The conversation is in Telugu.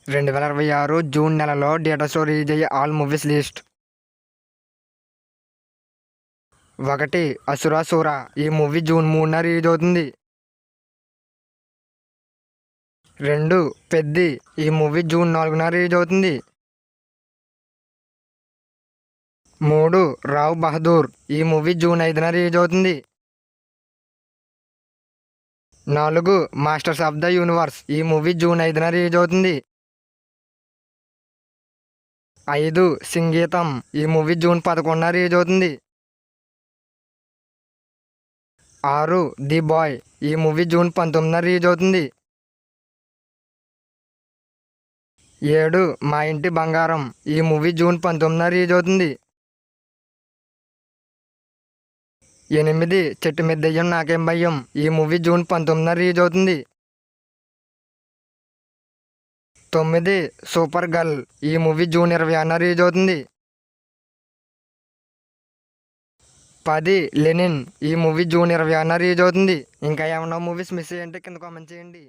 2026 జూన్ నెలలో థియేటర్స్లో రిలీజ్ అయ్యే ఆల్ మూవీస్ లిస్ట్. 1. అసురాసుర. ఈ మూవీ జూన్ 3న రిలీజ్ అవుతుంది. 2. పెద్ది. ఈ మూవీ జూన్ 4న రిలీజ్ అవుతుంది. 3. రావ్ బహదూర్. ఈ మూవీ జూన్ 5న రిలీజ్ అవుతుంది. 4. Masters of the universe. ఈ మూవీ జూన్ 5న రిలీజ్ అవుతుంది. 5. సంగీతం. ఈ మూవీ జూన్ 11న రిలీజ్ అవుతుంది. 6. The bye. ఈ మూవీ జూన్ 19న రిలీజ్ అవుతుంది. 7. మా ఇంటి బంగారం. ఈ మూవీ జూన్ 19న రిలీజ్ అవుతుంది. 8. చెట్టు మీద దెయ్యం నాకేం భయం. ఈ మూవీ జూన్ 19న రిలీజ్ అవుతుంది. 9. Super girl. ఈ మూవీ జూన్ 26న రిలీజ్ అవుతుంది. 10. లెనిన్. ఈ మూవీ జూన్ 26న రిలీజ్ అవుతుంది. ఇంకా ఏమన్నా మూవీస్ మిస్ అయ్యంటే కింద కామెంట్ చేయండి.